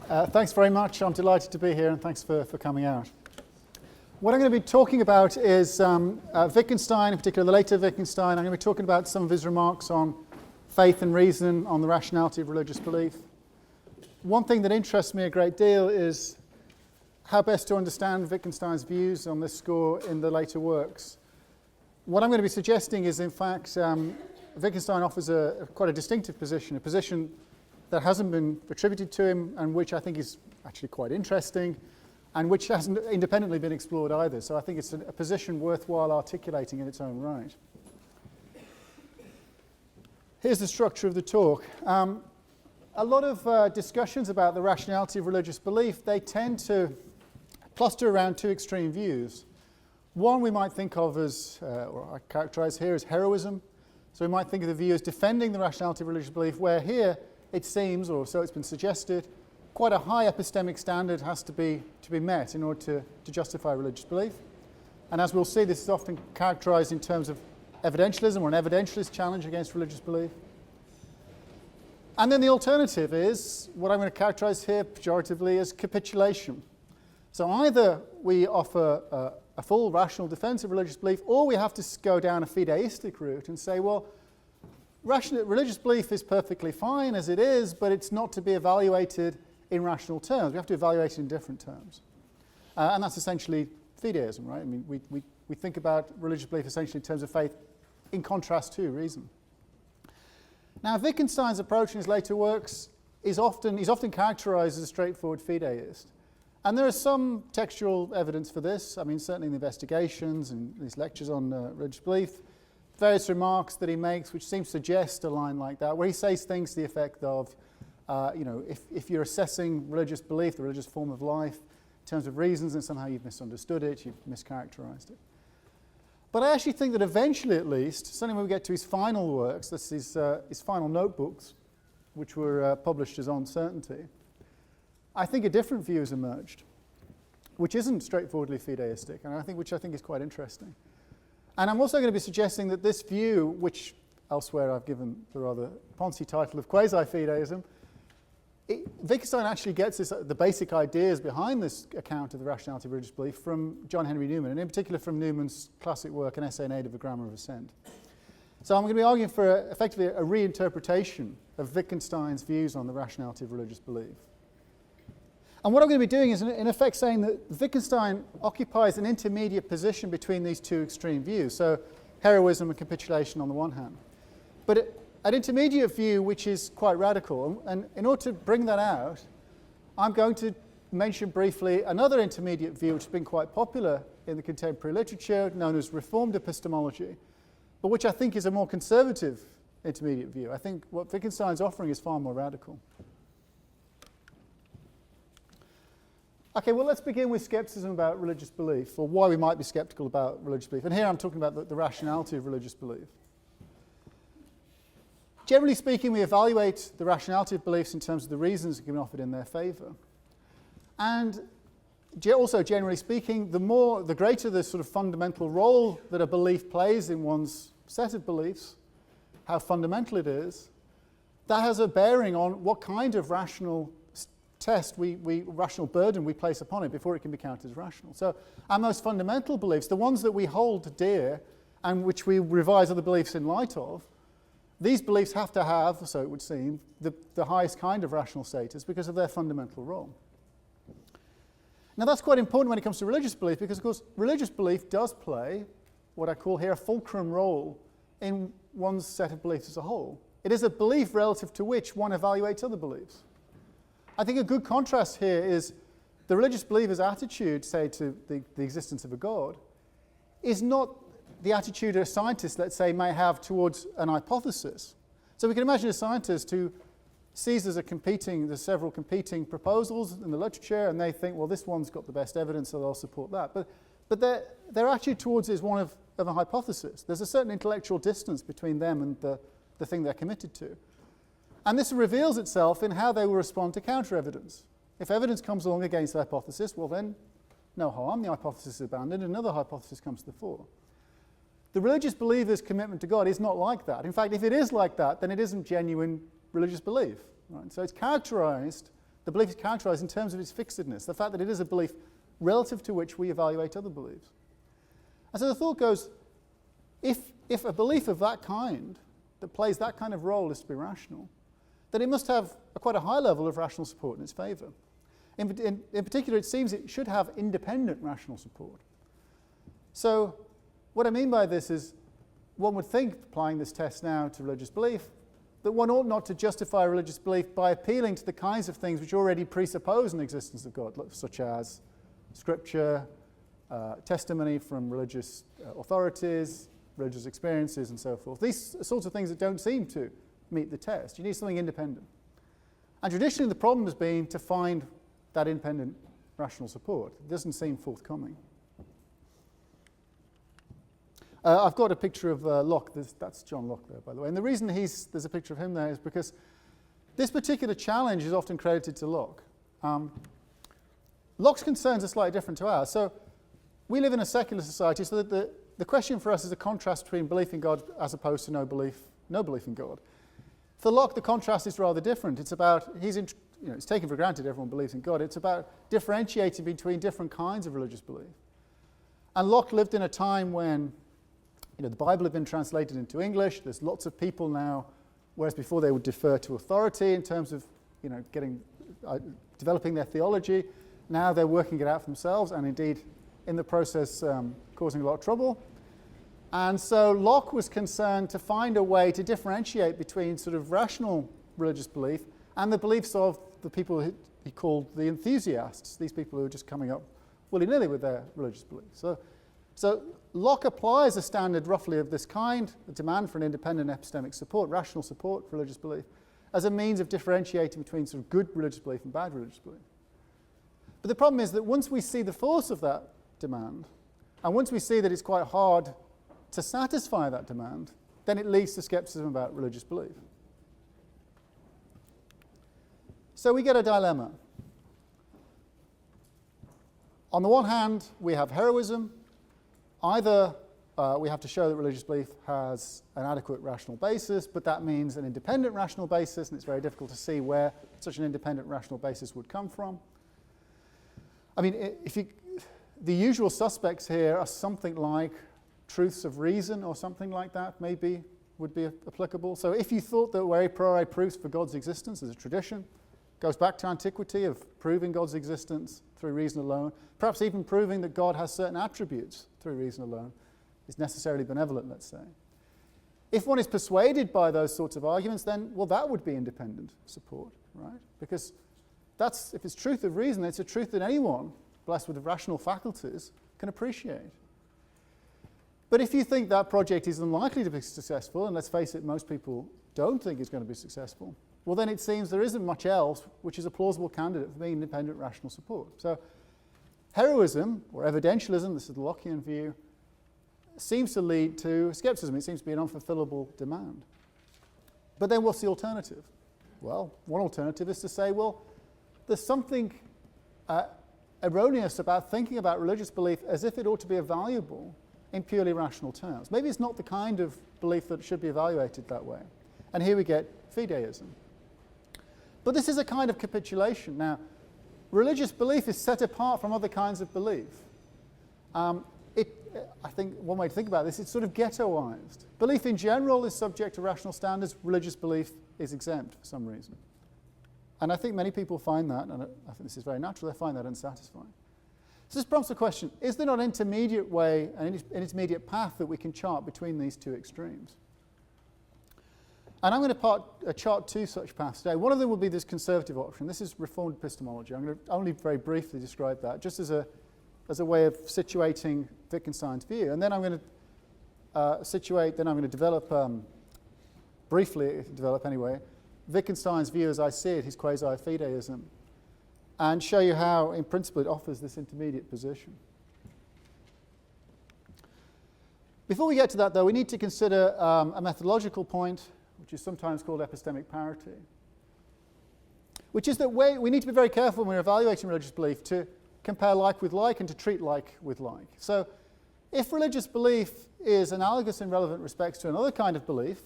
Thanks very much. I'm delighted to be here, and thanks for coming out. What I'm going to be talking about is Vic and Stein, in particular the later Vic and Stein. I'm going to be talking about some of his remarks on faith and reason, on the rationality of religious belief. One thing that interests me a great deal is how best to understand Vic and Stein's views on this score in the later works. What I'm going to be suggesting is, in fact, Vic and Stein offers quite a distinctive position, a position that hasn't been attributed to him and which I think is actually quite interesting and which hasn't independently been explored either. So I think it's a position worthwhile articulating in its own right. Here's the structure of the talk. A lot of discussions about the rationality of religious belief, they tend to cluster around two extreme views. One we might think of as, or I characterize here as heroism. So we might think of the view as defending the rationality of religious belief, where here it seems, or so it's been suggested, quite a high epistemic standard has to be met in order to justify religious belief. And as we'll see, this is often characterized in terms of evidentialism or an evidentialist challenge against religious belief. And then the alternative is what I'm going to characterize here pejoratively as capitulation. So either we offer a full rational defense of religious belief, or we have to go down a fideistic route and say, well, religious belief is perfectly fine as it is, but it's not to be evaluated in rational terms. We have to evaluate it in different terms. And that's essentially fideism, right? I mean, we think about religious belief essentially in terms of faith in contrast to reason. Now, Wittgenstein's approach in his later works is often characterized as a straightforward fideist. And there is some textual evidence for this. I mean, certainly in the investigations and these lectures on religious belief, various remarks that he makes which seem to suggest a line like that, where he says things to the effect of, if you're assessing religious belief, the religious form of life, in terms of reasons, and somehow you've misunderstood it, you've mischaracterized it. But I actually think that eventually, at least, certainly when we get to his final works, that's his final notebooks, which were published as On Certainty, I think a different view has emerged, which isn't straightforwardly fideistic, and which I think is quite interesting. And I'm also going to be suggesting that this view, which elsewhere I've given the rather poncy title of quasi-fideism, Wittgenstein actually gets the basic ideas behind this account of the rationality of religious belief from John Henry Newman, and in particular from Newman's classic work, An Essay in Aid of a Grammar of Assent. So I'm going to be arguing for effectively a reinterpretation of Wittgenstein's views on the rationality of religious belief. And what I'm going to be doing is, in effect, saying that Wittgenstein occupies an intermediate position between these two extreme views, so heroism and capitulation on the one hand. But an intermediate view which is quite radical. And in order to bring that out, I'm going to mention briefly another intermediate view which has been quite popular in the contemporary literature, known as Reformed Epistemology, but which I think is a more conservative intermediate view. I think what Wittgenstein's offering is far more radical. Okay, well, let's begin with skepticism about religious belief, or why we might be skeptical about religious belief. And here I'm talking about the rationality of religious belief. Generally speaking, we evaluate the rationality of beliefs in terms of the reasons given offered in their favour. And also, generally speaking, the greater the sort of fundamental role that a belief plays in one's set of beliefs, how fundamental it is, that has a bearing on what kind of rational rational burden we place upon it before it can be counted as rational. So our most fundamental beliefs, the ones that we hold dear and which we revise other beliefs in light of, these beliefs have to have, so it would seem, the highest kind of rational status because of their fundamental role. Now that's quite important when it comes to religious belief because, of course, religious belief does play what I call here a fulcrum role in one's set of beliefs as a whole. It is a belief relative to which one evaluates other beliefs. I think a good contrast here is the religious believer's attitude, say, to the existence of a God, is not the attitude a scientist, let's say, may have towards an hypothesis. So we can imagine a scientist who sees there's several competing proposals in the literature, and they think, well, this one's got the best evidence, so they'll support that. But their attitude towards it is one of a hypothesis. There's a certain intellectual distance between them and the thing they're committed to. And this reveals itself in how they will respond to counter-evidence. If evidence comes along against the hypothesis, well then, no harm, the hypothesis is abandoned, another hypothesis comes to the fore. The religious believer's commitment to God is not like that. In fact, if it is like that, then it isn't genuine religious belief. Right? So it's characterized The belief is characterized in terms of its fixedness, the fact that it is a belief relative to which we evaluate other beliefs. And so the thought goes, if a belief of that kind, that plays that kind of role, is to be rational, then it must have quite a high level of rational support in its favour. In particular, it seems it should have independent rational support. So what I mean by this is, one would think, applying this test now to religious belief, that one ought not to justify religious belief by appealing to the kinds of things which already presuppose an existence of God, such as scripture, testimony from religious authorities, religious experiences, and so forth. These are sorts of things that don't seem to meet the test. You need something independent. And traditionally the problem has been to find that independent rational support. It doesn't seem forthcoming. I've got a picture of Locke. That's John Locke there, by the way. And the reason there's a picture of him there is because this particular challenge is often credited to Locke. Locke's concerns are slightly different to ours. So we live in a secular society, so that the question for us is a contrast between belief in God as opposed to no belief in God. For Locke, the contrast is rather different. It's about, it's taken for granted everyone believes in God. It's about differentiating between different kinds of religious belief. And Locke lived in a time when the Bible had been translated into English. There's lots of people now, whereas before they would defer to authority in terms of developing their theology. Now they're working it out for themselves, and indeed in the process causing a lot of trouble. And so Locke was concerned to find a way to differentiate between sort of rational religious belief and the beliefs of the people he called the enthusiasts, these people who are just coming up willy-nilly with their religious beliefs. So Locke applies a standard roughly of this kind, the demand for an independent epistemic support, rational support for religious belief, as a means of differentiating between sort of good religious belief and bad religious belief. But the problem is that once we see the force of that demand, and once we see that it's quite hard to satisfy that demand, then it leads to skepticism about religious belief. So we get a dilemma. On the one hand, we have heroism. Either we have to show that religious belief has an adequate rational basis, but that means an independent rational basis, and it's very difficult to see where such an independent rational basis would come from. I mean, the usual suspects here are something like truths of reason or something like that, maybe would be applicable. So if you thought that were a priori proofs for God's existence as a tradition, goes back to antiquity of proving God's existence through reason alone, perhaps even proving that God has certain attributes through reason alone, is necessarily benevolent, let's say. If one is persuaded by those sorts of arguments, then, well, that would be independent support, right? Because if it's truth of reason, it's a truth that anyone blessed with the rational faculties can appreciate. But if you think that project is unlikely to be successful, and let's face it, most people don't think it's going to be successful, well, then it seems there isn't much else which is a plausible candidate for being independent rational support. So heroism, or evidentialism, this is the Lockean view, seems to lead to skepticism. It seems to be an unfulfillable demand. But then what's the alternative? Well, one alternative is to say, well, there's something erroneous about thinking about religious belief as if it ought to be evaluable in purely rational terms. Maybe it's not the kind of belief that should be evaluated that way. And here we get fideism. But this is a kind of capitulation. Now, religious belief is set apart from other kinds of belief. I think one way to think about this, it's sort of ghettoized. Belief in general is subject to rational standards. Religious belief is exempt for some reason. And I think many people find that, and I think this is very natural, they find that unsatisfying. So this prompts the question, is there not an intermediate way, an intermediate path that we can chart between these two extremes? And I'm going to chart two such paths today. One of them will be this conservative option. This is reformed epistemology. I'm going to only very briefly describe that, just as a way of situating Vic and Stein's view. And then I'm going to develop, briefly develop anyway, Vic and Stein's view as I see it, his quasi-fideism, and show you how, in principle, it offers this intermediate position. Before we get to that, though, we need to consider a methodological point, which is sometimes called epistemic parity, which is that we need to be very careful when we're evaluating religious belief to compare like with like and to treat like with like. So if religious belief is analogous in relevant respects to another kind of belief,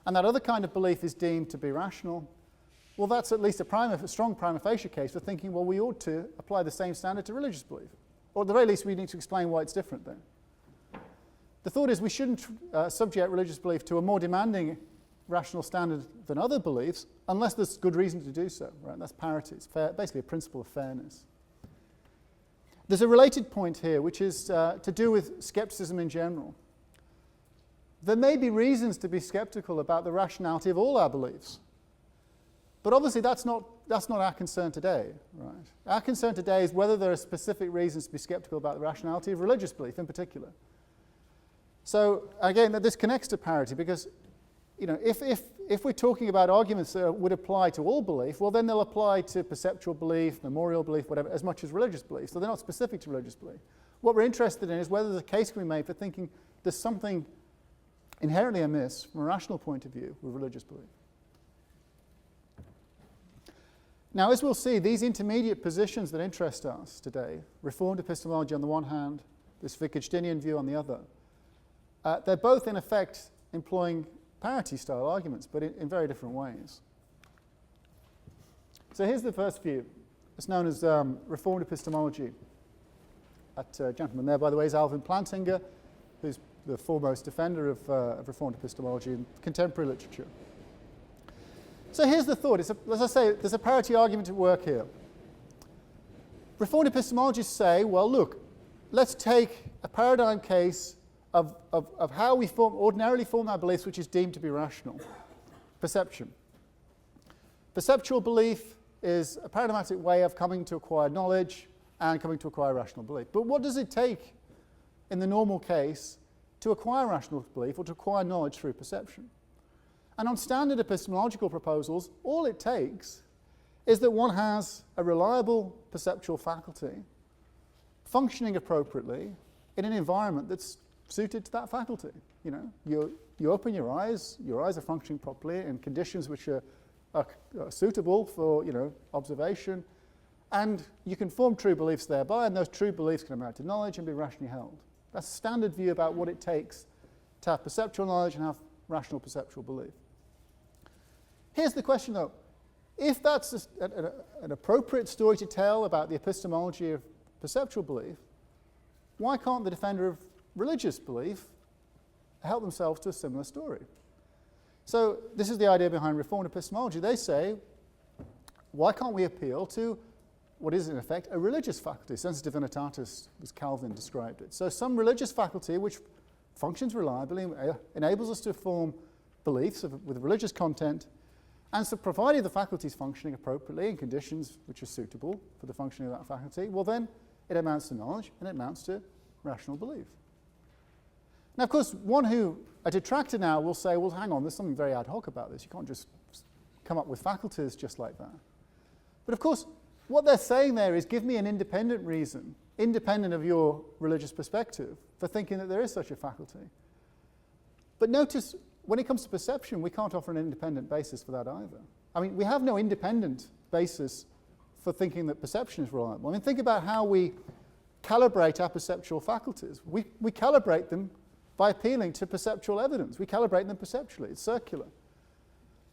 and that other kind of belief is deemed to be rational, well, that's at least a strong prima facie case for thinking, well, we ought to apply the same standard to religious belief. Or at the very least, we need to explain why it's different then. The thought is we shouldn't subject religious belief to a more demanding rational standard than other beliefs unless there's good reason to do so. Right? That's parity. It's basically a principle of fairness. There's a related point here, which is to do with skepticism in general. There may be reasons to be skeptical about the rationality of all our beliefs. But obviously that's not our concern today. Right? Our concern today is whether there are specific reasons to be skeptical about the rationality of religious belief in particular. So again, this connects to parity because if we're talking about arguments that would apply to all belief, well then they'll apply to perceptual belief, memorial belief, whatever, as much as religious belief. So they're not specific to religious belief. What we're interested in is whether there's a case can be made for thinking there's something inherently amiss from a rational point of view with religious belief. Now, as we'll see, these intermediate positions that interest us today, Reformed epistemology on the one hand, this Wittgensteinian view on the other, they're both in effect employing parity-style arguments, but in very different ways. So here's the first view. It's known as Reformed epistemology. That gentleman there, by the way, is Alvin Plantinga, who's the foremost defender of Reformed epistemology in contemporary literature. So here's the thought. As I say, there's a parity argument at work here. Reformed epistemologists say, well, look, let's take a paradigm case of how we ordinarily form our beliefs, which is deemed to be rational. Perception. Perceptual belief is a paradigmatic way of coming to acquire knowledge and coming to acquire rational belief. But what does it take in the normal case to acquire rational belief or to acquire knowledge through perception? And on standard epistemological proposals, all it takes is that one has a reliable perceptual faculty functioning appropriately in an environment that's suited to that faculty. You open your eyes are functioning properly in conditions which are suitable for observation, and you can form true beliefs thereby, and those true beliefs can amount to knowledge and be rationally held. That's a standard view about what it takes to have perceptual knowledge and have rational perceptual belief. Here's the question, though. If that's an appropriate story to tell about the epistemology of perceptual belief, why can't the defender of religious belief help themselves to a similar story? So this is the idea behind Reformed epistemology. They say, why can't we appeal to what is in effect a religious faculty? Sensus divinitatis, as Calvin described it. So some religious faculty which functions reliably, enables us to form beliefs with religious content, and so provided the faculty is functioning appropriately in conditions which are suitable for the functioning of that faculty, well then it amounts to knowledge and it amounts to rational belief. Now, of course, a detractor now will say, well, hang on, there's something very ad hoc about this. You can't just come up with faculties just like that. But of course, what they're saying there is give me an independent reason, independent of your religious perspective, for thinking that there is such a faculty. But notice, when it comes to perception, we can't offer an independent basis for that either. I mean, we have no independent basis for thinking that perception is reliable. I mean, think about how we calibrate our perceptual faculties. We calibrate them by appealing to perceptual evidence. We calibrate them perceptually. It's circular.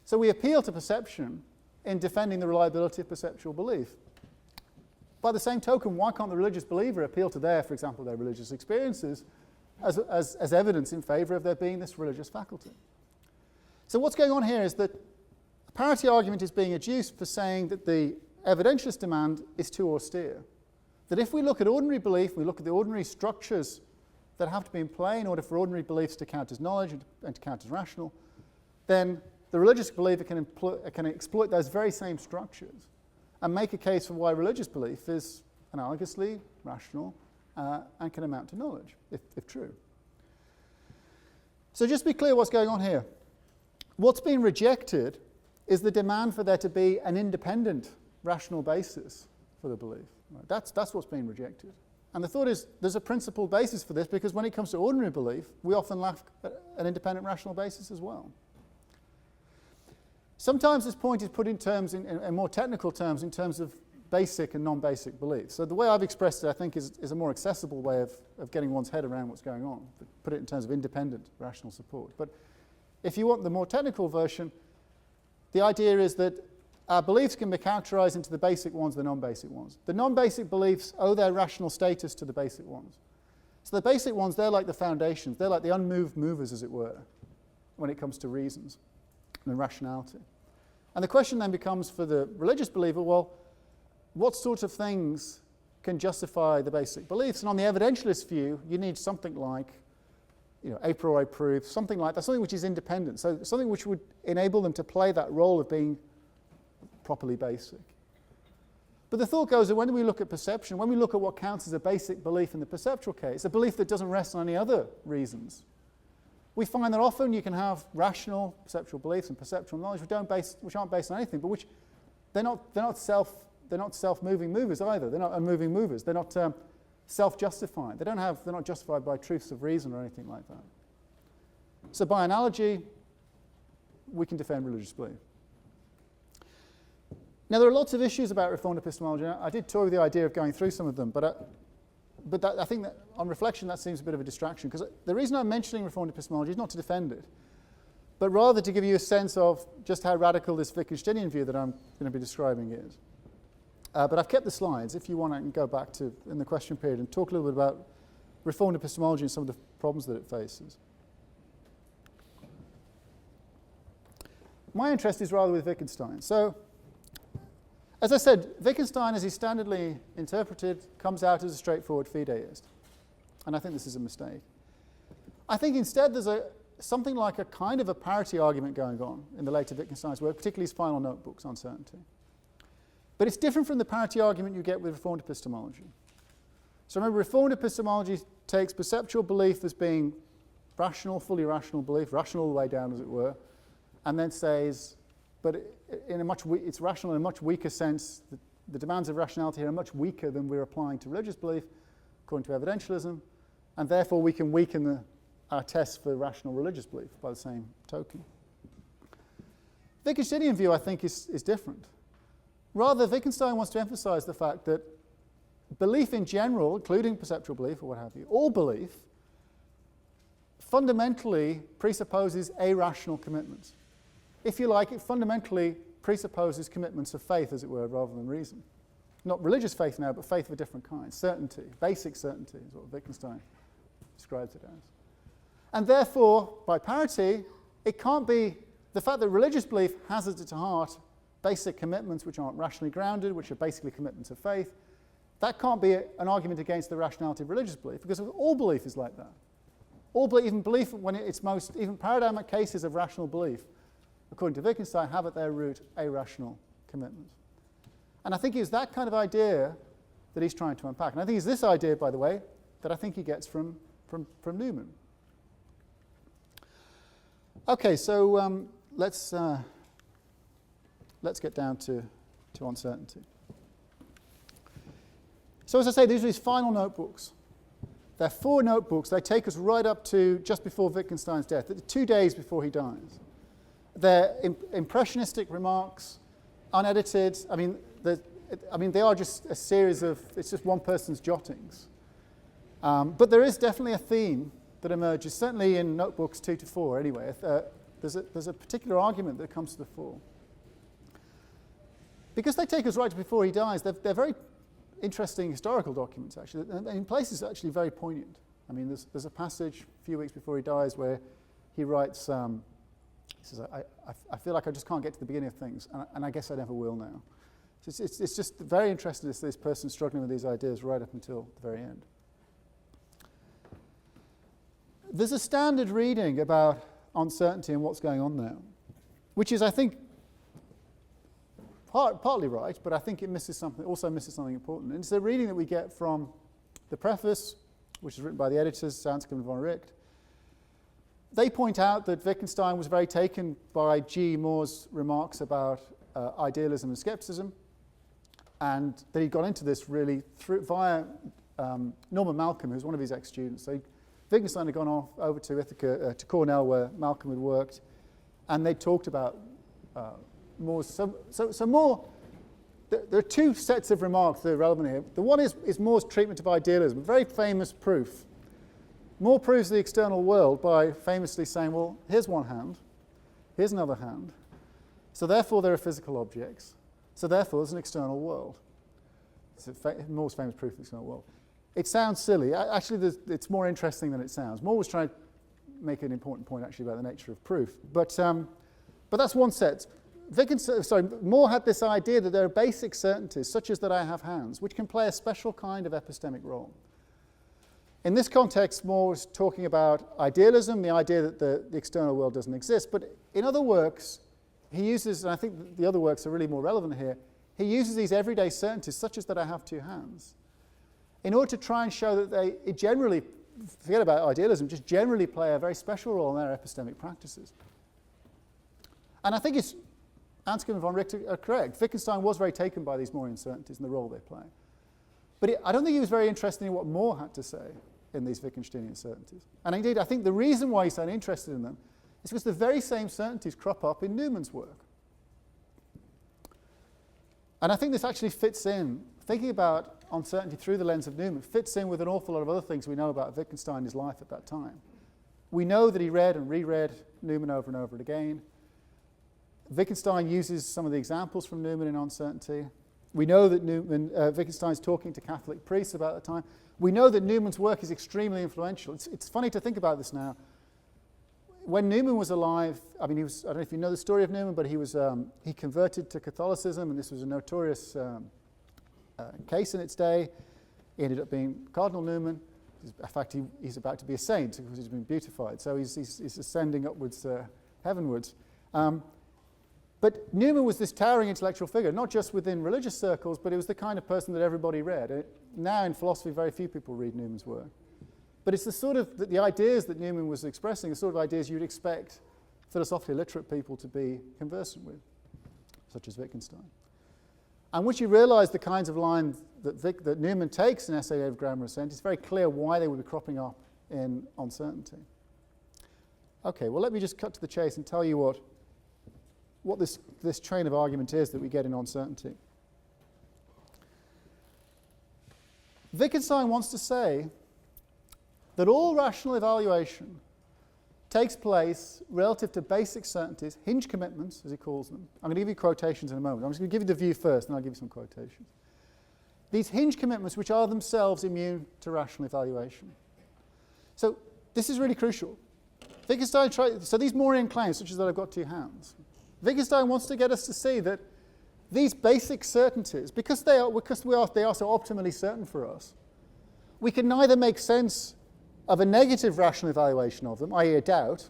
So we appeal to perception in defending the reliability of perceptual belief. By the same token, why can't the religious believer appeal to for example, their religious experiences as evidence in favour of there being this religious faculty? So what's going on here is that a parity argument is being adduced for saying that the evidentialist demand is too austere. That if we look at ordinary belief, we look at the ordinary structures that have to be in play in order for ordinary beliefs to count as knowledge and to count as rational, then the religious believer can exploit those very same structures and make a case for why religious belief is analogously rational and can amount to knowledge, if true. So just be clear what's going on here. What's being rejected is the demand for there to be an independent rational basis for the belief. Right? That's what's being rejected. And the thought is there's a principled basis for this because when it comes to ordinary belief, we often lack an independent rational basis as well. Sometimes this point is put in terms, in more technical terms, in terms of basic and non-basic beliefs. So the way I've expressed it, I think, is a more accessible way of getting one's head around what's going on. Put it in terms of independent rational support. But if you want the more technical version, the idea is that our beliefs can be characterized into the basic ones and the non-basic ones. The non-basic beliefs owe their rational status to the basic ones. So the basic ones, they're like the foundations. They're like the unmoved movers, as it were, when it comes to reasons and rationality. And the question then becomes for the religious believer, well, what sort of things can justify the basic beliefs? And on the evidentialist view, you need something like, a priori proof, something like that, something which is independent, so something which would enable them to play that role of being properly basic. But the thought goes that when we look at perception, when we look at what counts as a basic belief in the perceptual case, a belief that doesn't rest on any other reasons, we find that often you can have rational perceptual beliefs and perceptual knowledge which aren't based on anything, but which they're not self-moving movers either. They're not unmoving movers. They're not self-justifying. They're not justified by truths of reason or anything like that. So by analogy, we can defend religious belief. Now, there are lots of issues about Reformed epistemology. I did toy with the idea of going through some of them, but I think that on reflection that seems a bit of a distraction, because the reason I'm mentioning Reformed epistemology is not to defend it, but rather to give you a sense of just how radical this Wittgensteinian view that I'm going to be describing is. But I've kept the slides. If you want, I can go back to in the question period and talk a little bit about Reformed epistemology and some of the problems that it faces. My interest is rather with Wittgenstein. So, as I said, Wittgenstein, as he's standardly interpreted, comes out as a straightforward fideist. And I think this is a mistake. I think instead there's something like a kind of a parity argument going on in the later Wittgenstein's work, particularly his final notebooks on certainty. But it's different from the parity argument you get with Reformed epistemology. So remember, Reformed epistemology takes perceptual belief as being rational, fully rational belief, rational all the way down, as it were, and then says, but it's rational in a much weaker sense. The demands of rationality here are much weaker than we're applying to religious belief, according to evidentialism, and therefore we can weaken our tests for rational religious belief by the same token. Wittgensteinian view, I think, is different. Rather, Wittgenstein wants to emphasize the fact that belief in general, including perceptual belief or what have you, all belief, fundamentally presupposes a rational commitment. If you like, it fundamentally presupposes commitments of faith, as it were, rather than reason. Not religious faith now, but faith of a different kind. Certainty, basic certainty is what Wittgenstein describes it as. And therefore, by parity, it can't be the fact that religious belief has at its heart basic commitments which aren't rationally grounded, which are basically commitments of faith. That can't be an argument against the rationality of religious belief, because all belief is like that. All belief, even belief when it's most, even paradigmatic cases of rational belief, according to Wittgenstein, have at their root a rational commitment. And I think it's that kind of idea that he's trying to unpack. And I think it's this idea, by the way, that I think he gets from Newman. Okay, so let's get down to uncertainty. So as I say, these are his final notebooks. They're 4 notebooks. They take us right up to just before Wittgenstein's death, 2 days before he dies. They're impressionistic remarks, unedited. I mean, they are just a series of, it's just one person's jottings. But there is definitely a theme that emerges, certainly in notebooks 2 to 4 anyway. There's a particular argument that comes to the fore. Because they take us right before he dies, they're very interesting historical documents, actually, and in places actually very poignant. I mean, there's a passage a few weeks before he dies where he writes, he says, I feel like I just can't get to the beginning of things, and I guess I never will now. So it's just very interesting to see this person struggling with these ideas right up until the very end. There's a standard reading about uncertainty and what's going on now, which is, I think, partly right, but I think it also misses something important. And it's a reading that we get from the preface, which is written by the editors, Sanscombe and von Richt. They point out that Wittgenstein was very taken by G. Moore's remarks about idealism and skepticism, and that he got into this really via Norman Malcolm, who's one of his ex-students. So Wittgenstein had gone off over to Ithaca, to Cornell, where Malcolm had worked, and they talked about Moore's. So Moore, there are 2 sets of remarks that are relevant here. The one is Moore's treatment of idealism, a very famous proof. Moore proves the external world by famously saying, well, here's one hand, here's another hand, So therefore there are physical objects. So therefore there's an external world. It's Moore's famous proof of the external world. It sounds silly. Actually, it's more interesting than it sounds. Moore was trying to make an important point actually about the nature of proof. But that's one set. Moore had this idea that there are basic certainties, such as that I have hands, which can play a special kind of epistemic role. In this context, Moore was talking about idealism, the idea that the external world doesn't exist. But in other works, he uses, and I think the other works are really more relevant here, he uses these everyday certainties, such as that I have two hands, in order to try and show that they generally, forget about idealism, just generally play a very special role in their epistemic practices. And I think Anscombe and von Richter are correct. Wittgenstein was very taken by these Moorean certainties and the role they play. But I don't think he was very interested in what Moore had to say in these Wittgensteinian certainties. And indeed, I think the reason why he's so interested in them is because the very same certainties crop up in Newman's work. And I think this actually fits in, thinking about uncertainty through the lens of Newman, fits in with an awful lot of other things we know about Wittgenstein and his life at that time. We know that he read and reread Newman over and over again. Wittgenstein uses some of the examples from Newman in uncertainty. We know that Wittgenstein's talking to Catholic priests about the time. We know that Newman's work is extremely influential. It's funny to think about this now. When Newman was alive, I mean, I don't know if you know the story of Newman, but he converted to Catholicism, and this was a notorious case in its day. He ended up being Cardinal Newman. In fact, he's about to be a saint because he's been beatified. So he's ascending upwards, heavenwards. But Newman was this towering intellectual figure, not just within religious circles, but he was the kind of person that everybody read. Now in philosophy, very few people read Newman's work. But it's the sort of, the ideas that Newman was expressing, the sort of ideas you'd expect philosophically literate people to be conversant with, such as Wittgenstein. And once you realize the kinds of lines that Newman takes in Essay of Grammar Assent, it's very clear why they would be cropping up in uncertainty. Okay, well, let me just cut to the chase and tell you what this train of argument is that we get in uncertainty. Wittgenstein wants to say that all rational evaluation takes place relative to basic certainties, hinge commitments, as he calls them. I'm going to give you quotations in a moment. I'm just going to give you the view first, and I'll give you some quotations. These hinge commitments, which are themselves immune to rational evaluation. So this is really crucial. Wittgenstein so these Moorean claims, such as that I've got two hands, Wittgenstein wants to get us to see that these basic certainties, because they are so optimally certain for us, we can neither make sense of a negative rational evaluation of them, i.e. a doubt.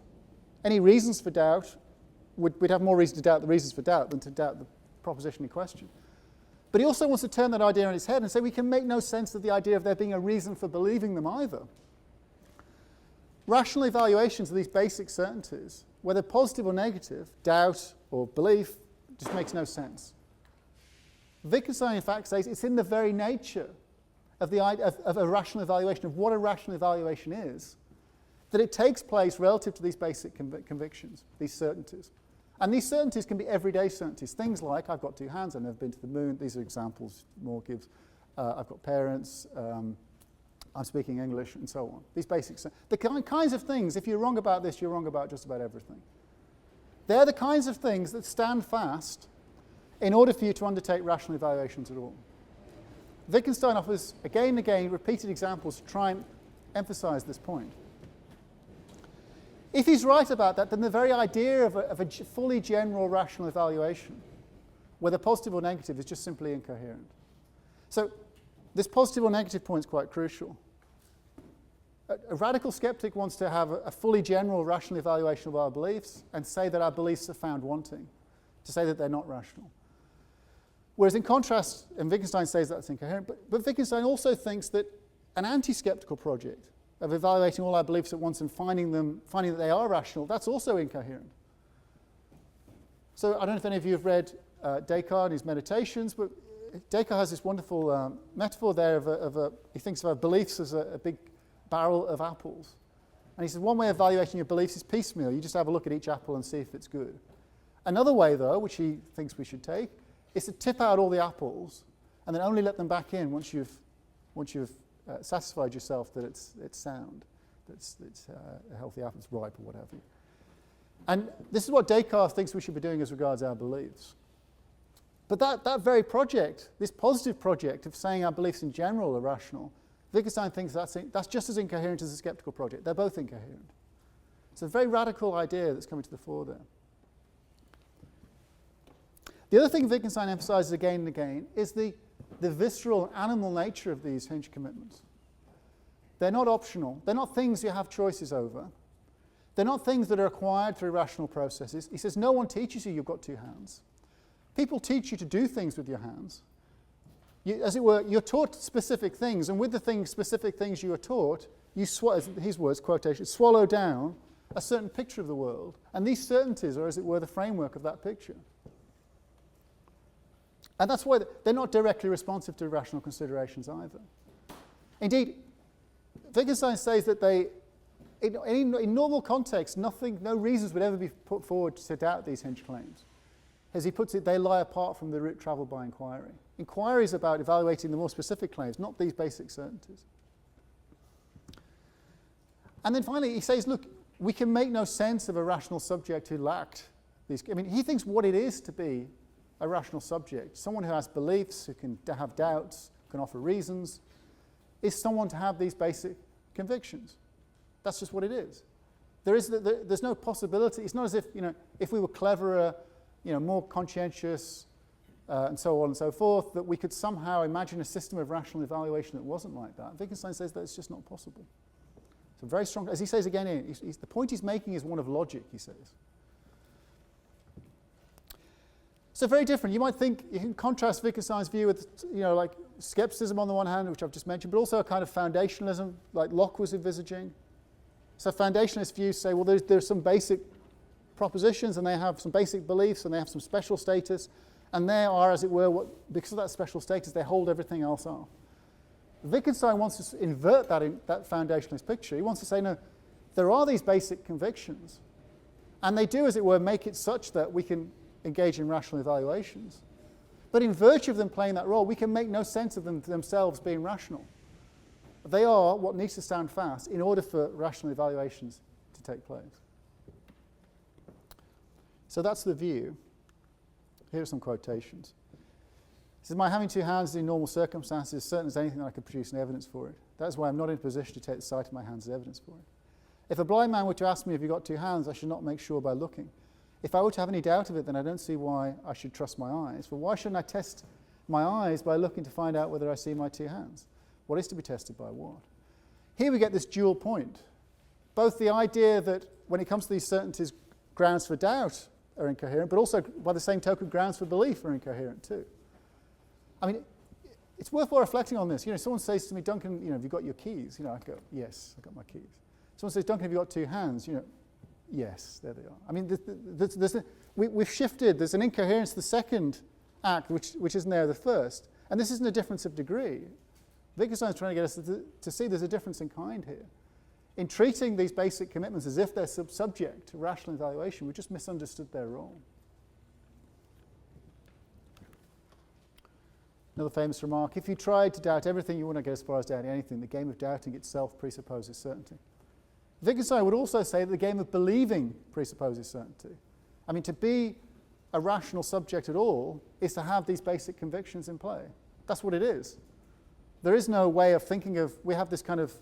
Any reasons for doubt, we'd have more reason to doubt the reasons for doubt than to doubt the proposition in question. But he also wants to turn that idea on its head and say we can make no sense of the idea of there being a reason for believing them either. Rational evaluations of these basic certainties, whether positive or negative, doubt or belief, just makes no sense. Wittgenstein, in fact, says it's in the very nature of a rational evaluation, of what a rational evaluation is, that it takes place relative to these basic convictions, these certainties. And these certainties can be everyday certainties, things like I've got two hands, I've never been to the moon. These are examples Moore gives. I've got parents, I'm speaking English, and so on. These basic the kinds of things, if you're wrong about this, you're wrong about just about everything. They're the kinds of things that stand fast in order for you to undertake rational evaluations at all. Wittgenstein offers again and again repeated examples to try and emphasize this point. If he's right about that, then the very idea of a fully general rational evaluation, whether positive or negative, is just simply incoherent. So this positive or negative point is quite crucial. A radical skeptic wants to have a fully general rational evaluation of our beliefs and say that our beliefs are found wanting, to say that they're not rational. Whereas in contrast, and Wittgenstein says that's incoherent, but Wittgenstein also thinks that an anti-skeptical project of evaluating all our beliefs at once and finding that they are rational, that's also incoherent. So I don't know if any of you have read Descartes and his Meditations, but Descartes has this wonderful metaphor there he thinks of our beliefs as a big barrel of apples. And he says one way of evaluating your beliefs is piecemeal. You just have a look at each apple and see if it's good. Another way, though, which he thinks we should take, is to tip out all the apples and then only let them back in once you've satisfied yourself that it's sound, that it's a healthy apple, it's ripe or whatever. And this is what Descartes thinks we should be doing as regards our beliefs. But that very project, this positive project of saying our beliefs in general are rational, Wittgenstein thinks that's just as incoherent as the skeptical project. They're both incoherent. It's a very radical idea that's coming to the fore there. The other thing Wittgenstein emphasizes again and again is the visceral animal nature of these Hinge commitments. They're not optional. They're not things you have choices over. They're not things that are acquired through rational processes. He says no one teaches you you've got two hands. People teach you to do things with your hands. As it were, you're taught specific things, and with the specific things you are taught, you, his words, quotation, swallow down a certain picture of the world. And these certainties are, as it were, the framework of that picture. And that's why they're not directly responsive to rational considerations either. Indeed, Wittgenstein says that in normal context, no reasons would ever be put forward to doubt these Hinge claims. As he puts it, they lie apart from the route travelled by inquiry. Inquiry is about evaluating the more specific claims, not these basic certainties. And then finally, he says, look, we can make no sense of a rational subject who lacked these. I mean, he thinks what it is to be a rational subject, someone who has beliefs, who can have doubts, can offer reasons, is someone to have these basic convictions. That's just what it is. There's no possibility. It's not as if, if we were cleverer, more conscientious, and so on and so forth, that we could somehow imagine a system of rational evaluation that wasn't like that. Wittgenstein says that it's just not possible. So very strong, as he says again here, the point he's making is one of logic, he says. So very different. You might think, you can contrast Wittgenstein's view with, like skepticism on the one hand, which I've just mentioned, but also a kind of foundationalism, like Locke was envisaging. So foundationalist views say, well, there's some basic propositions, and they have some basic beliefs, and they have some special status, and they are, as it were, because of that special status, they hold everything else off. Wittgenstein wants to invert that foundationalist picture. He wants to say, no, there are these basic convictions, and they do, as it were, make it such that we can engage in rational evaluations. But in virtue of them playing that role, we can make no sense of them themselves being rational. They are what needs to stand fast in order for rational evaluations to take place. So that's the view. Here are some quotations. He says, my having two hands in normal circumstances is certain as anything that I could produce an evidence for it. That is why I'm not in a position to take the sight of my hands as evidence for it. If a blind man were to ask me if you've got two hands, I should not make sure by looking. If I were to have any doubt of it, then I don't see why I should trust my eyes. For why shouldn't I test my eyes by looking to find out whether I see my two hands? What is to be tested by what? Here we get this dual point. Both the idea that when it comes to these certainties, grounds for doubt are incoherent, but also by the same token, grounds for belief are incoherent too. I mean, it's worthwhile reflecting on this. Someone says to me, Duncan, have you got your keys? I go, yes, I've got my keys. Someone says, Duncan, have you got two hands? Yes, there they are. I mean, we've shifted. There's an incoherence to the second act, which isn't there the first. And this isn't a difference of degree. Wittgenstein's trying to get us to see there's a difference in kind here. In treating these basic commitments as if they're subject to rational evaluation, we just misunderstood their role. Another famous remark, if you tried to doubt everything, you wouldn't get as far as doubting anything. The game of doubting itself presupposes certainty. Wittgenstein would also say that the game of believing presupposes certainty. I mean, to be a rational subject at all is to have these basic convictions in play. That's what it is. There is no way of thinking of, we have this kind of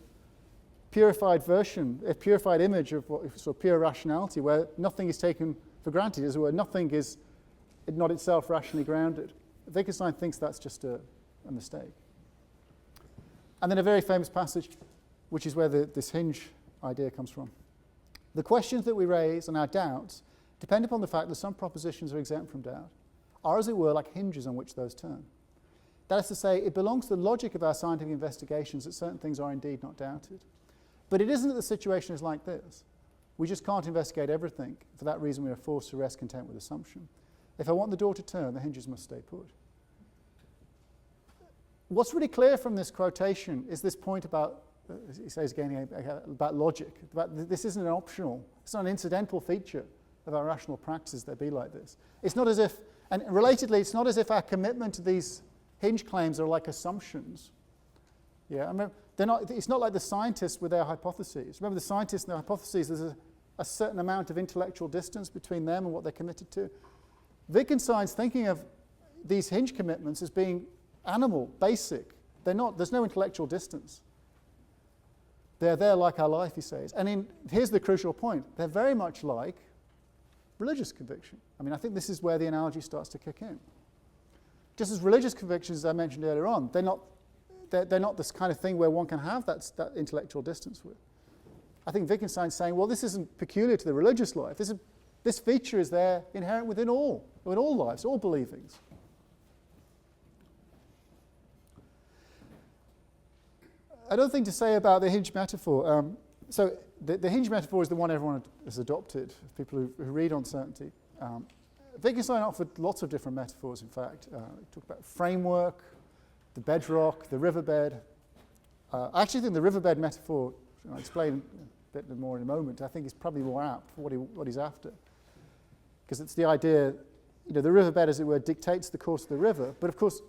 purified version, a purified image of what sort of pure rationality, where nothing is taken for granted, as it were, nothing is not itself rationally grounded. Wittgenstein thinks that's just a mistake. And then a very famous passage, which is where this Hinge idea comes from. The questions that we raise and our doubts depend upon the fact that some propositions are exempt from doubt, are, as it were, like hinges on which those turn. That is to say, it belongs to the logic of our scientific investigations that certain things are indeed not doubted. But it isn't that the situation is like this. We just can't investigate everything. For that reason, we are forced to rest content with assumption. If I want the door to turn, the hinges must stay put. What's really clear from this quotation is this point about, he says again, about logic. This isn't an optional, it's not an incidental feature of our rational practices that be like this. It's not as if, and relatedly, it's not as if our commitment to these Hinge claims are like assumptions. Yeah, I mean, it's not like the scientists with their hypotheses. Remember, the scientists and their hypotheses, there's a certain amount of intellectual distance between them and what they're committed to. Wittgenstein's thinking of these hinge commitments as being animal, basic. They're not, there's no intellectual distance. They're there like our life, he says. And here's the crucial point. They're very much like religious conviction. I mean, I think this is where the analogy starts to kick in. Just as religious convictions, as I mentioned earlier on, they're not this kind of thing where one can have that intellectual distance with. I think Wittgenstein's saying, well, this isn't peculiar to the religious life. This feature is there inherent within all lives, all believings. Another thing to say about the hinge metaphor. So the hinge metaphor is the one everyone has adopted, people who read on certainty. Wittgenstein offered lots of different metaphors, in fact. He talked about framework, the bedrock, the riverbed. I actually think the riverbed metaphor, I'll explain a bit more in a moment, I think is probably more apt for what he's after. Because it's the idea, the riverbed, as it were, dictates the course of the river, but of course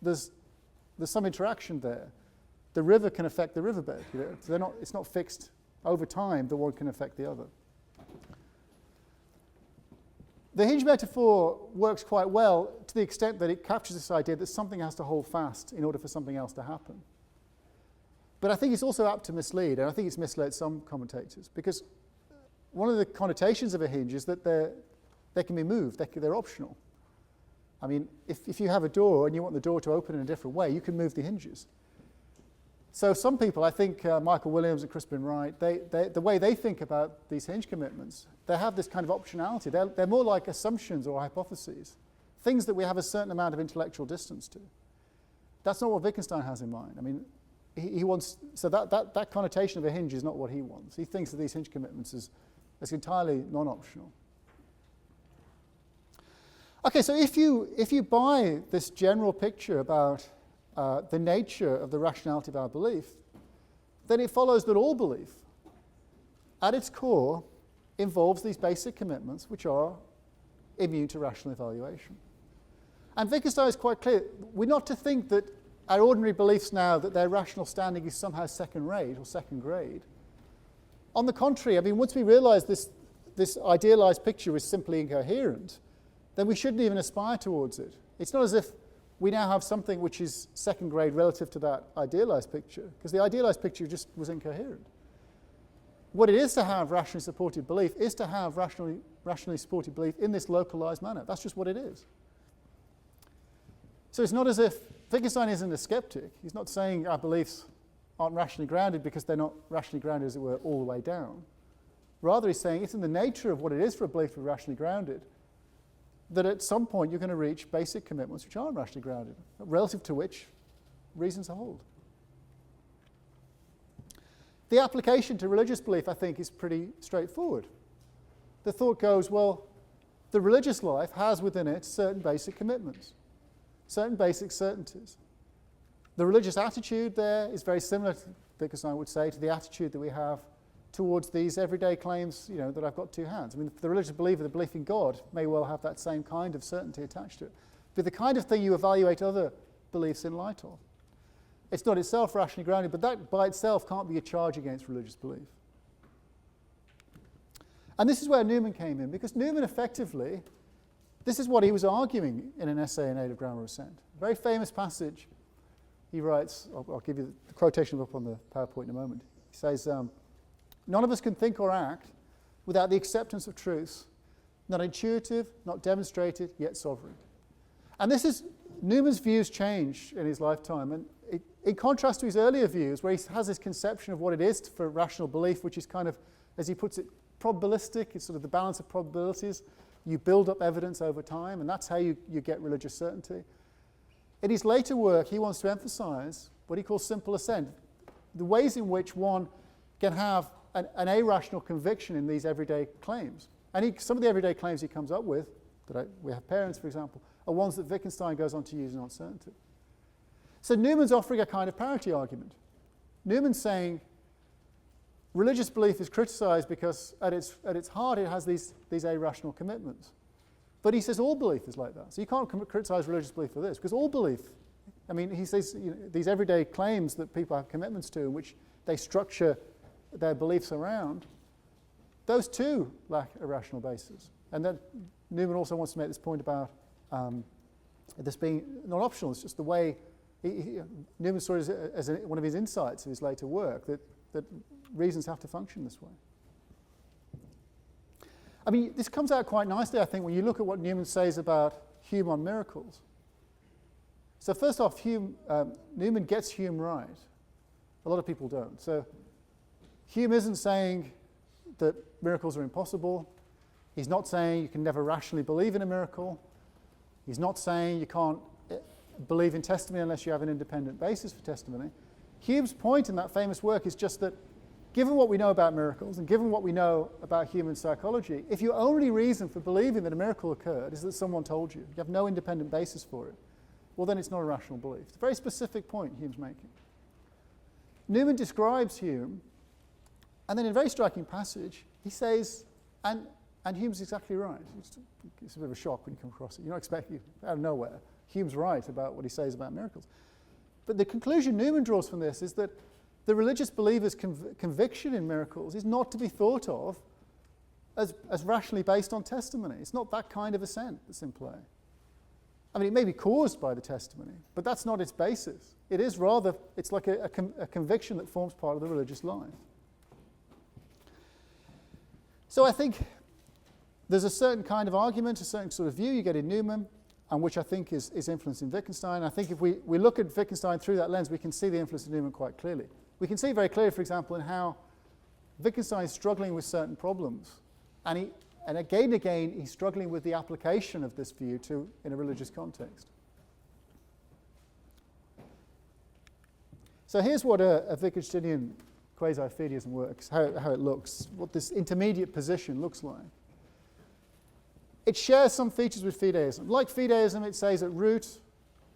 there's some interaction there. The river can affect the riverbed. So it's not fixed over time that one can affect the other. The hinge metaphor works quite well to the extent that it captures this idea that something has to hold fast in order for something else to happen. But I think it's also apt to mislead, and I think it's misled some commentators, because one of the connotations of a hinge is that they can be moved, they're optional. I mean, if you have a door and you want the door to open in a different way, you can move the hinges. So some people, I think Michael Williams and Crispin Wright, the way they think about these hinge commitments, they have this kind of optionality. They're more like assumptions or hypotheses, things that we have a certain amount of intellectual distance to. That's not what Wittgenstein has in mind. I mean, he wants, so that connotation of a hinge is not what he wants. He thinks of these hinge commitments as entirely non-optional. Okay, so if you buy this general picture about the nature of the rationality of our belief, then it follows that all belief, at its core, involves these basic commitments which are immune to rational evaluation. And Wittgenstein is quite clear. We're not to think that our ordinary beliefs now, that their rational standing is somehow second rate or second grade. On the contrary, I mean, once we realize this idealized picture is simply incoherent, then we shouldn't even aspire towards it. It's not as if we now have something which is second grade relative to that idealized picture, because the idealized picture just was incoherent. What it is to have rationally supported belief is to have rationally supported belief in this localized manner. That's just what it is. So it's not as if Wittgenstein isn't a skeptic. He's not saying our beliefs aren't rationally grounded because they're not rationally grounded, as it were, all the way down. Rather, he's saying it's in the nature of what it is for a belief to be rationally grounded that at some point you're going to reach basic commitments which aren't rationally grounded, relative to which reasons hold. The application to religious belief, I think, is pretty straightforward. The thought goes, well, the religious life has within it certain basic commitments, certain basic certainties. The religious attitude there is very similar, Wittgenstein would say, to the attitude that we have towards these everyday claims, that I've got two hands. I mean, the religious believer, the belief in God, may well have that same kind of certainty attached to it. But the kind of thing you evaluate other beliefs in light of. It's not itself rationally grounded, but that by itself can't be a charge against religious belief. And this is where Newman came in, because Newman effectively, this is what he was arguing in an essay in Aid of Grammar Assent. A very famous passage. He writes, I'll give you the quotation up on the PowerPoint in a moment. He says, none of us can think or act without the acceptance of truths, not intuitive, not demonstrated, yet sovereign. And this is, Newman's views changed in his lifetime. And in contrast to his earlier views, where he has this conception of what it is for rational belief, which is kind of, as he puts it, probabilistic. It's sort of the balance of probabilities. You build up evidence over time, and that's how you get religious certainty. In his later work, he wants to emphasize what he calls simple assent, the ways in which one can have an irrational conviction in these everyday claims. And some of the everyday claims he comes up with, we have parents, for example, are ones that Wittgenstein goes on to use in uncertainty. So Newman's offering a kind of parity argument. Newman's saying religious belief is criticized because at its heart it has these irrational commitments. But he says all belief is like that. So you can't criticize religious belief for this, because all belief, I mean, he says these everyday claims that people have commitments to, in which they structure their beliefs around, those too lack a rational basis. And then Newman also wants to make this point about this being not optional. It's just the way Newman saw it as one of his insights of his later work, that reasons have to function this way. I mean, this comes out quite nicely, I think, when you look at what Newman says about Hume on miracles. So first off, Newman gets Hume right. A lot of people don't. So Hume isn't saying that miracles are impossible. He's not saying you can never rationally believe in a miracle. He's not saying you can't believe in testimony unless you have an independent basis for testimony. Hume's point in that famous work is just that given what we know about miracles and given what we know about human psychology, if your only reason for believing that a miracle occurred is that someone told you, you have no independent basis for it, well then it's not a rational belief. It's a very specific point Hume's making. Newman describes Hume, and then in a very striking passage, he says, and Hume's exactly right. It's a bit of a shock when you come across it. You're not expecting, out of nowhere, Hume's right about what he says about miracles. But the conclusion Newman draws from this is that the religious believer's conviction in miracles is not to be thought of as rationally based on testimony. It's not that kind of assent that's in play. I mean, it may be caused by the testimony, but that's not its basis. It is rather, it's like a conviction that forms part of the religious life. So I think there's a certain kind of argument, a certain sort of view you get in Newman, and which I think is influenced in Wittgenstein. I think if we look at Wittgenstein through that lens, we can see the influence of Newman quite clearly. We can see very clearly, for example, in how Wittgenstein is struggling with certain problems. And again and again, he's struggling with the application of this view in a religious context. So here's what a Wittgensteinian quasi-fideism works, how it looks, what this intermediate position looks like. It shares some features with fideism. Like fideism, it says at root,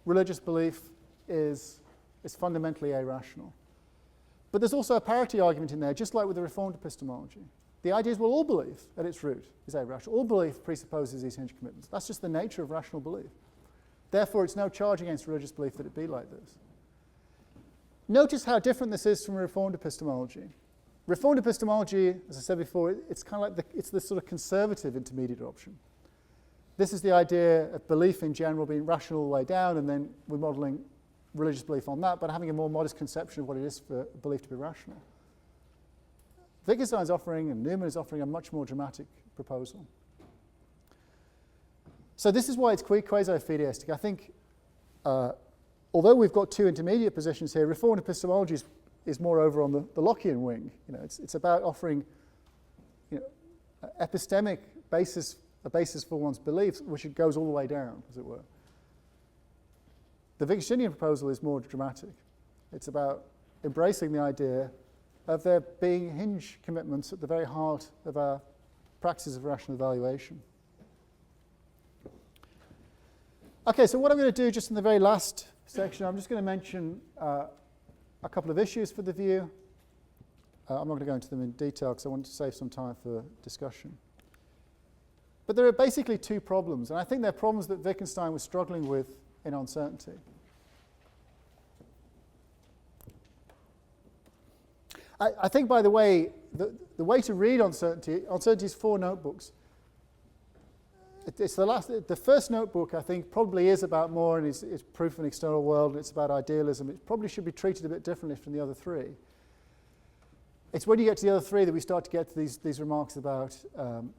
religious belief is fundamentally irrational. But there's also a parity argument in there, just like with the Reformed epistemology. The idea is, well, all belief at its root is irrational. All belief presupposes these hinge commitments. That's just the nature of rational belief. Therefore, it's no charge against religious belief that it be like this. Notice how different this is from Reformed epistemology. Reformed epistemology, as I said before, it's kind of like it's the sort of conservative intermediate option. This is the idea of belief in general being rational all the way down, and then we're modelling religious belief on that, but having a more modest conception of what it is for belief to be rational. Wittgenstein's offering, and Newman is offering, a much more dramatic proposal. So this is why it's quasi-fideistic. I think, although we've got two intermediate positions here, Reformed epistemology is more over on the Lockean wing. You know, it's about offering, epistemic basis, a basis for one's beliefs, which it goes all the way down, as it were. The Wittgensteinian proposal is more dramatic. It's about embracing the idea of there being hinge commitments at the very heart of our practices of rational evaluation. Okay, so what I'm going to do just in the very last section, I'm just going to mention a couple of issues for the view. I'm not going to go into them in detail because I want to save some time for discussion. But there are basically two problems, and I think they're problems that Wittgenstein was struggling with in uncertainty. I think, by the way, the way to read uncertainty is 4 notebooks. It's the first notebook, I think, probably is about more, and it's proof of an external world, and it's about idealism. It probably should be treated a bit differently from the other 3. It's when you get to the other 3 that we start to get to these remarks about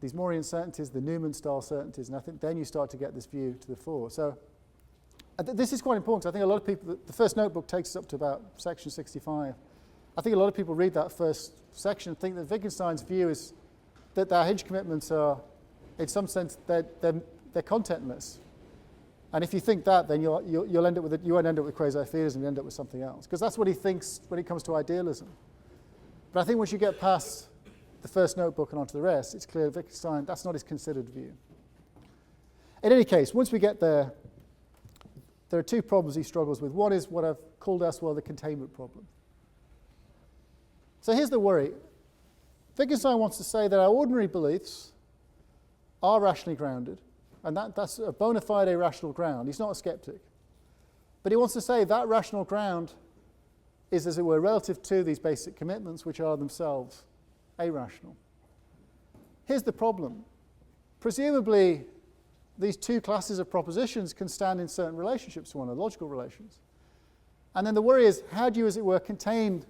these more uncertainties, the Newman-style certainties, and I think then you start to get this view to the fore. So this is quite important. I think a lot of people, the first notebook takes us up to about section 65. I think a lot of people read that first section and think that Wittgenstein's view is that our hinge commitments are, in some sense, they're contentless. And if you think that, then you'll end up with you won't end up with quasi-theism, you end up with something else, because that's what he thinks when it comes to idealism. But I think once you get past the first notebook and onto the rest, it's clear Wittgenstein, that's not his considered view. In any case, once we get there, there are 2 problems he struggles with. One is what I've called elsewhere the containment problem. So here's the worry. Wittgenstein wants to say that our ordinary beliefs are rationally grounded, and that's a bona fide rational ground. He's not a skeptic. But he wants to say that rational ground is, as it were, relative to these basic commitments, which are themselves irrational. here's the problem. Presumably, these two classes of propositions can stand in certain relationships to one another, logical relations. And then the worry is, how do you, as it were, contain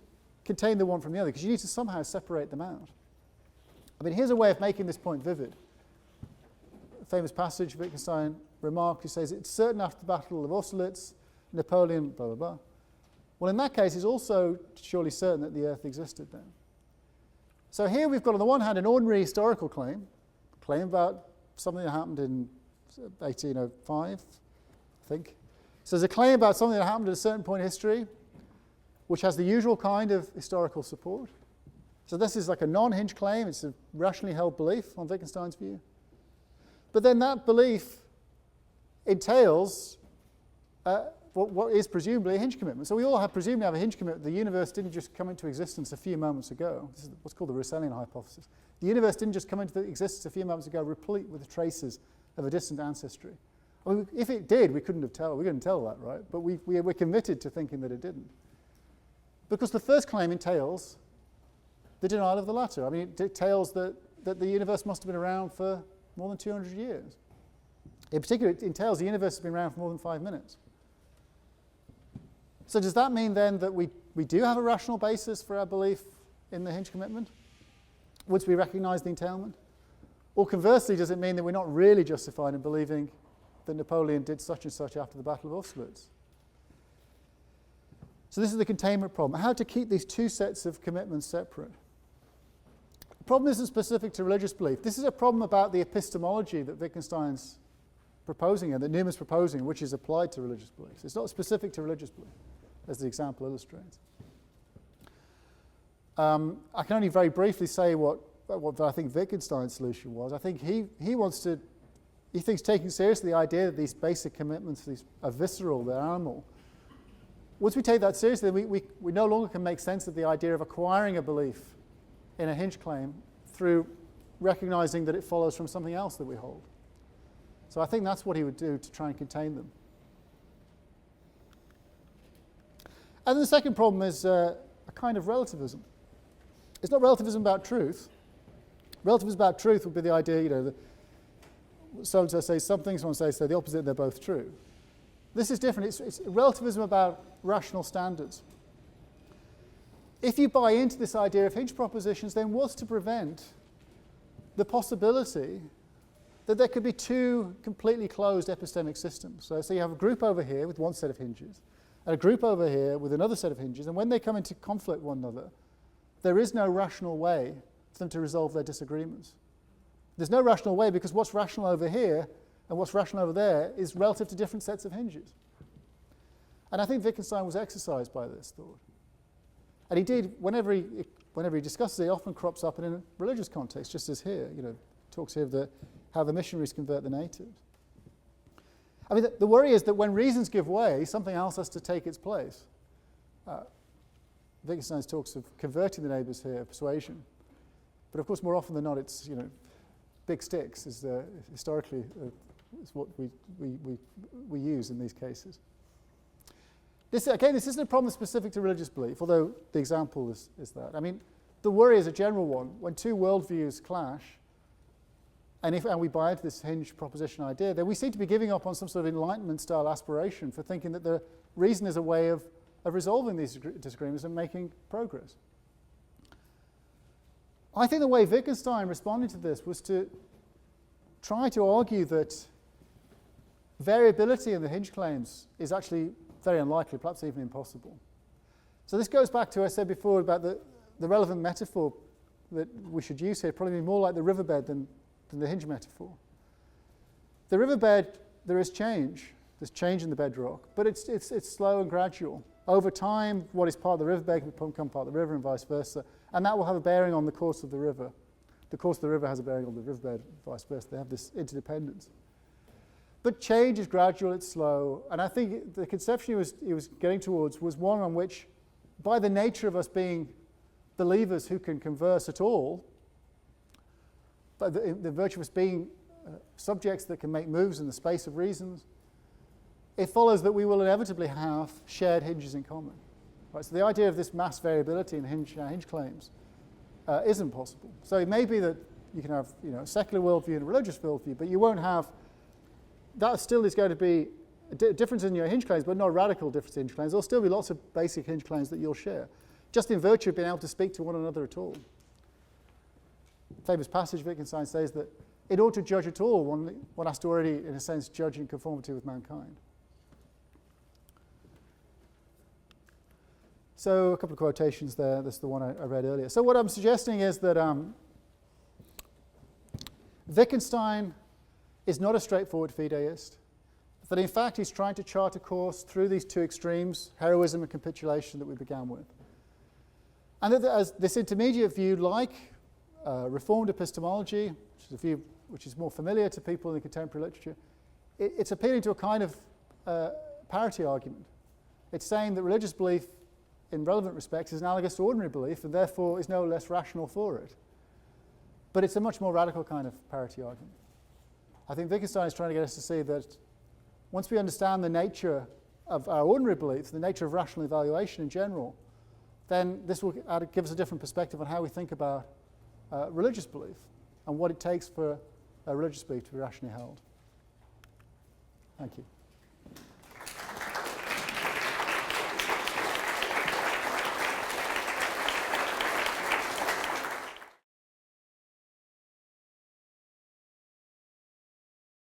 the one from the other? Because you need to somehow separate them out. I mean, here's a way of making this point vivid. A famous passage, Wittgenstein remarked, he says, it's certain after the Battle of Austerlitz, Napoleon, blah, blah, blah. Well, in that case, it's also surely certain that the Earth existed then. So here we've got, on the one hand, an ordinary historical claim about something that happened in 1805, I think. So there's a claim about something that happened at a certain point in history, which has the usual kind of historical support. So this is like a non-Hinge claim. It's a rationally held belief on Wittgenstein's view. But then that belief entails what is presumably a Hinge commitment. So we all presumably have a Hinge commitment. The universe didn't just come into existence a few moments ago. This is what's called the Russellian hypothesis. The universe didn't just come into existence a few moments ago, replete with the traces of a distant ancestry. I mean, if it did, we couldn't tell that, right? But we're committed to thinking that it didn't. Because the first claim entails the denial of the latter. I mean, it entails that the universe must have been around for more than 200 years. In particular, it entails the universe has been around for more than 5 minutes. So does that mean then that we do have a rational basis for our belief in the Hinge commitment once we recognise the entailment? Or conversely, does it mean that we're not really justified in believing that Napoleon did such and such after the Battle of Austerlitz? So this is the containment problem. How to keep these two sets of commitments separate. The problem isn't specific to religious belief. This is a problem about the epistemology that Wittgenstein's proposing and that Newman's proposing, which is applied to religious beliefs. It's not specific to religious belief, as the example illustrates. I can only very briefly say what I think Wittgenstein's solution was. I think he thinks taking seriously the idea that these basic commitments are visceral, they're animal. Once we take that seriously, we no longer can make sense of the idea of acquiring a belief in a Hinge claim through recognizing that it follows from something else that we hold. So I think that's what he would do to try and contain them. And then the second problem is a kind of relativism. It's not relativism about truth. Relativism about truth would be the idea, that so-and-so says something, someone says the opposite, and they're both true. This is different. It's relativism about rational standards. If you buy into this idea of Hinge propositions, then what's to prevent the possibility that there could be two completely closed epistemic systems? So you have a group over here with one set of hinges, and a group over here with another set of hinges, and when they come into conflict with one another, there is no rational way for them to resolve their disagreements. There's no rational way because what's rational over here and what's rational over there is relative to different sets of hinges. And I think Wittgenstein was exercised by this thought. And he did, whenever he discusses it, it often crops up in a religious context, just as here, talks here of how the missionaries convert the natives. I mean, the worry is that when reasons give way, something else has to take its place. Wittgenstein talks of converting the neighbours here, persuasion. But of course, more often than not, it's, big sticks is historically is what we use in these cases. This isn't a problem specific to religious belief, although the example is that. I mean, the worry is a general one. When two worldviews clash, and we buy into this Hinge proposition idea, then we seem to be giving up on some sort of Enlightenment-style aspiration for thinking that the reason is a way of resolving these disagreements and making progress. I think the way Wittgenstein responded to this was to try to argue that variability in the Hinge claims is actually very unlikely, perhaps even impossible. So this goes back to what I said before about the relevant metaphor that we should use here, probably more like the riverbed than the Hinge metaphor. The riverbed, there is change. There's change in the bedrock, but it's slow and gradual. Over time, what is part of the riverbed can become part of the river and vice versa, and that will have a bearing on the course of the river. The course of the river has a bearing on the riverbed, vice versa. They have this interdependence. But change is gradual, it's slow, and I think the conception he was getting towards was one on which, by the nature of us being believers who can converse at all, but the virtue of us being subjects that can make moves in the space of reasons, it follows that we will inevitably have shared hinges in common. Right? So the idea of this mass variability in Hinge claims isn't possible. So it may be that You can have a secular worldview and a religious worldview, but you won't have, that still is going to be a difference in your Hinge claims, but not a radical difference in Hinge claims. There'll still be lots of basic Hinge claims that you'll share, just in virtue of being able to speak to one another at all. Famous passage, Vic and Stein says that in order to judge at all, one has to already, in a sense, judge in conformity with mankind. So a couple of quotations there. This is the one I read earlier. So what I'm suggesting is that Wittgenstein is not a straightforward fideist, that in fact he's trying to chart a course through these two extremes, heroism and capitulation, that we began with. And that as this intermediate view, like reformed epistemology, which is a view which is more familiar to people in the contemporary literature, it's appealing to a kind of parity argument. It's saying that religious belief in relevant respects is analogous to ordinary belief and therefore is no less rational for it. But it's a much more radical kind of parity argument. I think Wittgenstein is trying to get us to see that once we understand the nature of our ordinary beliefs, the nature of rational evaluation in general, then this will give us a different perspective on how we think about religious belief and what it takes for religious belief to be rationally held. Thank you.